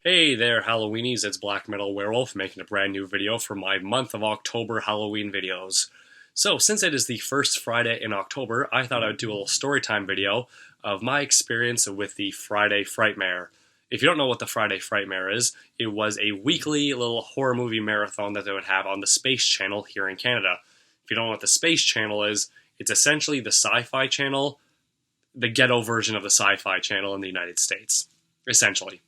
Hey there, Halloweenies, it's Black Metal Werewolf making a brand new video for my month of October Halloween videos. So, since it is the first Friday in October, I thought I would do a little storytime video of my experience with the Friday Frightmare. If you don't know what the Friday Frightmare is, it was a weekly little horror movie marathon that they would have on the Space Channel here in Canada. If you don't know what the Space Channel is, it's essentially the Sci-Fi Channel, the ghetto version of the Sci-Fi Channel in the United States, essentially.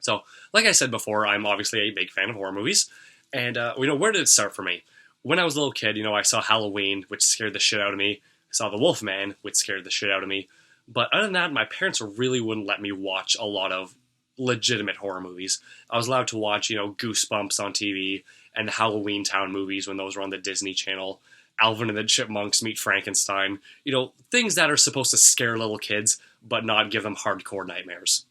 So, like I said before, I'm obviously a big fan of horror movies, and where did it start for me? When I was a little kid, I saw Halloween, which scared the shit out of me. I saw The Wolfman, which scared the shit out of me. But other than that, my parents really wouldn't let me watch a lot of legitimate horror movies. I was allowed to watch, Goosebumps on TV, and the Halloween Town movies when those were on the Disney Channel. Alvin and the Chipmunks Meet Frankenstein. Things that are supposed to scare little kids, but not give them hardcore nightmares.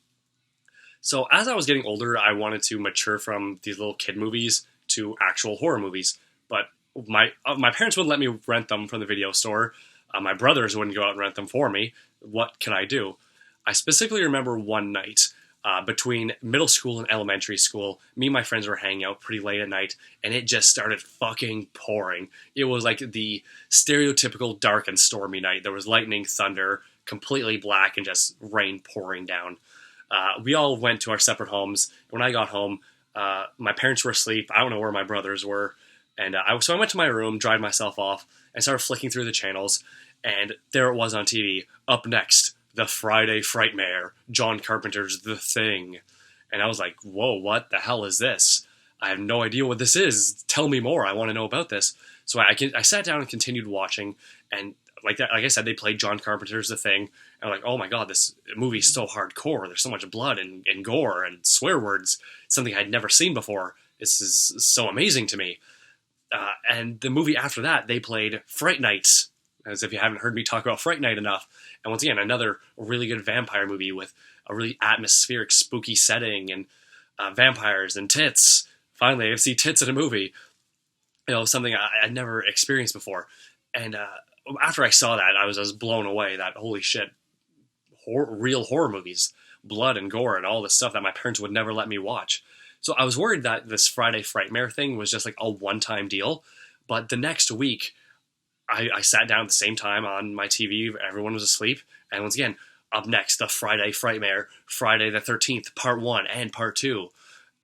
So as I was getting older, I wanted to mature from these little kid movies to actual horror movies. But my parents wouldn't let me rent them from the video store. My brothers wouldn't go out and rent them for me. What can I do? I specifically remember one night between middle school and elementary school, me and my friends were hanging out pretty late at night, and it just started fucking pouring. It was like the stereotypical dark and stormy night. There was lightning, thunder, completely black, and just rain pouring down. We all went to our separate homes. When I got home, my parents were asleep. I don't know where my brothers were. And so I went to my room, dried myself off, and started flicking through the channels. And there it was on TV. Up next, The Friday Frightmare, John Carpenter's The Thing. And I was like, whoa, what the hell is this? I have no idea what this is. Tell me more. I want to know about this. So I sat down and continued watching. And like I said, they played John Carpenter's The Thing. And I'm like, oh my god, this movie is so hardcore. There's so much blood and gore and swear words. It's something I'd never seen before. This is so amazing to me. And the movie after that, they played Fright Nights, as if you haven't heard me talk about Fright Night enough. And once again, another really good vampire movie with a really atmospheric, spooky setting and vampires and tits. Finally, I see tits in a movie. Something I'd never experienced before. And after I saw that, I was blown away that, holy shit, real horror movies, blood and gore and all this stuff that my parents would never let me watch. So I was worried that this Friday Frightmare thing was just like a one-time deal. But the next week, I sat down at the same time on my TV. Everyone was asleep. And once again, up next, the Friday Frightmare, Friday the 13th, Part 1 and Part 2.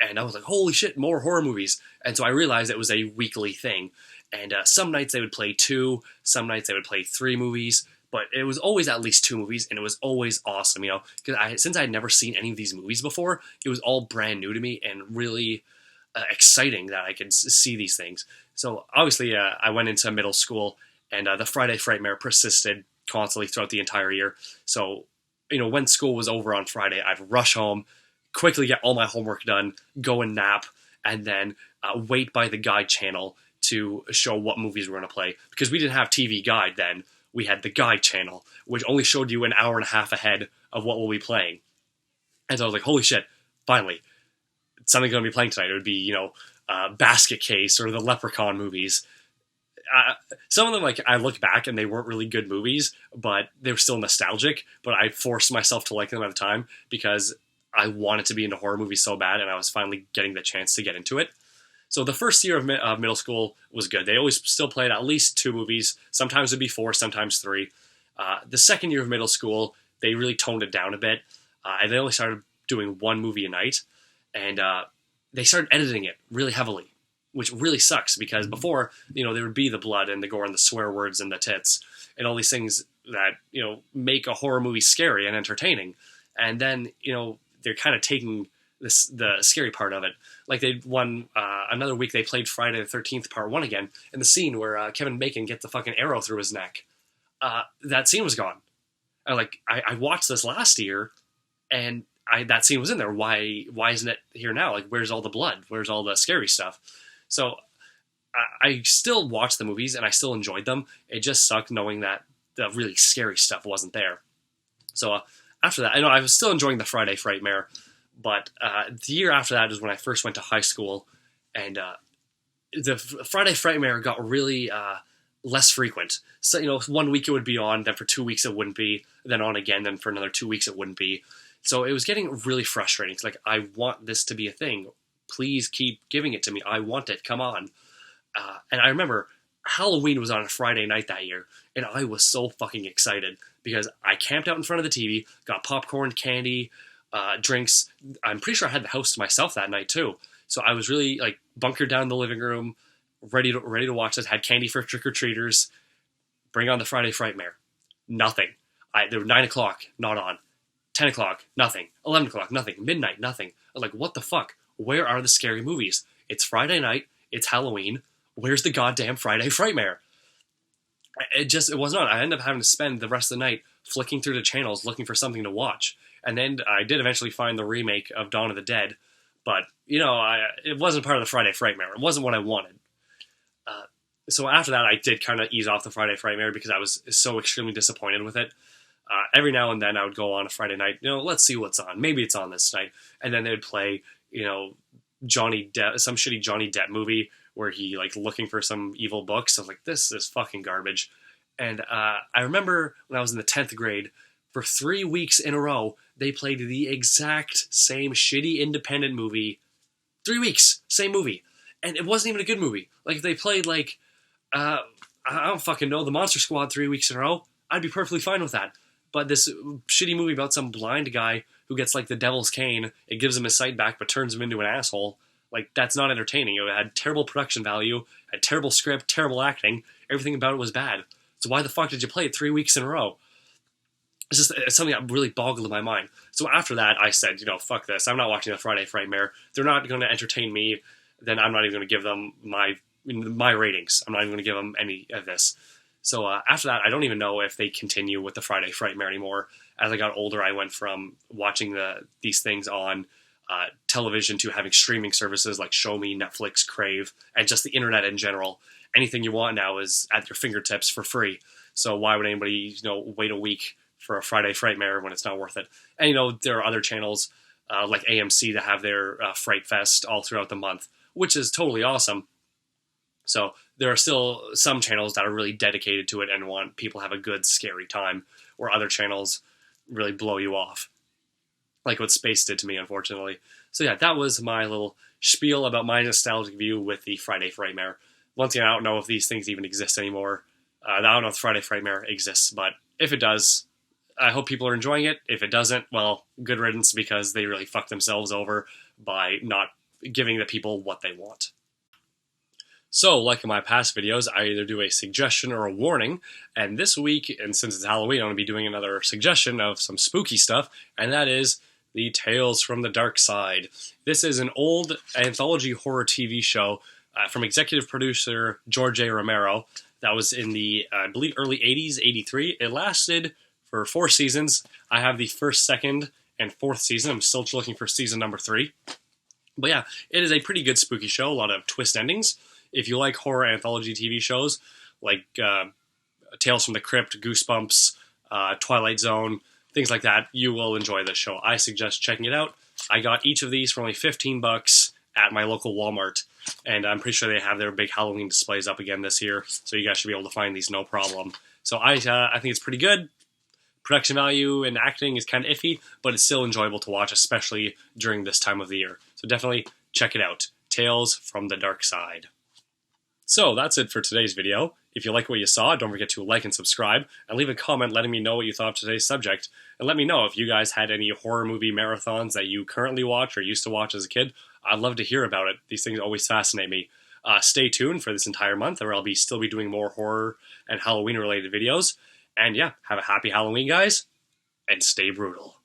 And I was like, holy shit, more horror movies. And so I realized it was a weekly thing. And some nights they would play 2, some nights they would play 3 movies. But it was always at least 2 movies, and it was always awesome, because since I had never seen any of these movies before, it was all brand new to me and really exciting that I could see these things. So obviously, I went into middle school, and the Friday Frightmare persisted constantly throughout the entire year. So, when school was over on Friday, I'd rush home, quickly get all my homework done, go and nap, and then wait by the guide channel to show what movies we're going to play. Because we didn't have TV Guide then. We had the guide channel, which only showed you an hour and a half ahead of what we'll be playing. And so I was like, holy shit, finally, something's going to be playing tonight. It would be, Basket Case or the Leprechaun movies. Some of them, I look back and they weren't really good movies, but they were still nostalgic. But I forced myself to like them at the time because I wanted to be into horror movies so bad, and I was finally getting the chance to get into it. So the first year of middle school was good. They always still played at least 2 movies. Sometimes it'd be 4, sometimes 3. The second year of middle school, they really toned it down a bit. And they only started doing 1 movie a night. And they started editing it really heavily, which really sucks because before, there would be the blood and the gore and the swear words and the tits and all these things that, make a horror movie scary and entertaining. And then, they're kind of taking the scary part of it. Like another week they played Friday the 13th Part 1 again, and the scene where Kevin Bacon gets the fucking arrow through his neck. That scene was gone. I watched this last year, and that scene was in there. Why isn't it here now? Where's all the blood? Where's all the scary stuff? So I still watched the movies, and I still enjoyed them. It just sucked knowing that the really scary stuff wasn't there. So after that, I know I was still enjoying the Friday Frightmare. But the year after that is when I first went to high school, and the Friday Frightmare got really less frequent. So, 1 week it would be on, then for 2 weeks it wouldn't be, then on again, then for another 2 weeks it wouldn't be. So it was getting really frustrating. It's like, I want this to be a thing. Please keep giving it to me. I want it. Come on. And I remember Halloween was on a Friday night that year, and I was so fucking excited because I camped out in front of the TV, got popcorn, candy, drinks. I'm pretty sure I had the house to myself that night too. So I was really like bunkered down in the living room, ready to watch this. Had candy for trick or treaters. Bring on the Friday Frightmare. Nothing. There were 9 o'clock, not on. 10 o'clock, nothing. 11 o'clock, nothing. Midnight, nothing. I was like, what the fuck? Where are the scary movies? It's Friday night. It's Halloween. Where's the goddamn Friday Frightmare? It wasn't on. I ended up having to spend the rest of the night flicking through the channels looking for something to watch. And then I did eventually find the remake of Dawn of the Dead. But, it wasn't part of the Friday Frightmare. It wasn't what I wanted. So after that, I did kind of ease off the Friday Frightmare because I was so extremely disappointed with it. Every now and then I would go on a Friday night, let's see what's on. Maybe it's on this night. And then they would play, Johnny Depp, some shitty Johnny Depp movie where he looking for some evil books. I was like, this is fucking garbage. And I remember when I was in the 10th grade, for 3 weeks in a row, they played the exact same shitty independent movie. 3 weeks, same movie. And it wasn't even a good movie. They played I don't fucking know, The Monster Squad 3 weeks in a row, I'd be perfectly fine with that. But this shitty movie about some blind guy who gets the devil's cane, it gives him his sight back but turns him into an asshole, that's not entertaining. It had terrible production value, had terrible script, terrible acting, everything about it was bad. So why the fuck did you play it 3 weeks in a row? It's something that really boggled my mind. So after that, I said, fuck this. I'm not watching the Friday Frightmare. They're not going to entertain me. Then I'm not even going to give them my ratings. I'm not even going to give them any of this. So after that, I don't even know if they continue with the Friday Frightmare anymore. As I got older, I went from watching these things on television to having streaming services like Show Me, Netflix, Crave, and just the internet in general. Anything you want now is at your fingertips for free. So why would anybody, wait a week for a Friday Frightmare when it's not worth it? And, there are other channels like AMC that have their Fright Fest all throughout the month, which is totally awesome. So there are still some channels that are really dedicated to it and want people to have a good, scary time, where other channels really blow you off. Like what Space did to me, unfortunately. So yeah, that was my little spiel about my nostalgic view with the Friday Frightmare. Once again, I don't know if these things even exist anymore. I don't know if Friday Frightmare exists, but if it does, I hope people are enjoying it. If it doesn't, well, good riddance, because they really fucked themselves over by not giving the people what they want. So, like in my past videos, I either do a suggestion or a warning, and this week, and since it's Halloween, I'm going to be doing another suggestion of some spooky stuff, and that is the Tales from the Darkside. This is an old anthology horror TV show from executive producer George A. Romero that was in the, I believe, early 80s, 83. It lasted for 4 seasons. I have the first, second, and fourth season. I'm still looking for season number 3. But yeah, it is a pretty good spooky show, a lot of twist endings. If you like horror anthology TV shows, like Tales from the Crypt, Goosebumps, Twilight Zone, things like that, you will enjoy this show. I suggest checking it out. I got each of these for only $15 at my local Walmart, and I'm pretty sure they have their big Halloween displays up again this year, so you guys should be able to find these no problem. So I think it's pretty good. Production value and acting is kind of iffy, but it's still enjoyable to watch, especially during this time of the year. So definitely check it out. Tales from the Darkside. So that's it for today's video. If you like what you saw, don't forget to like and subscribe, and leave a comment letting me know what you thought of today's subject. And let me know if you guys had any horror movie marathons that you currently watch or used to watch as a kid. I'd love to hear about it. These things always fascinate me. Stay tuned for this entire month, where I'll still be doing more horror and Halloween-related videos. And yeah, have a happy Halloween, guys, and stay brutal.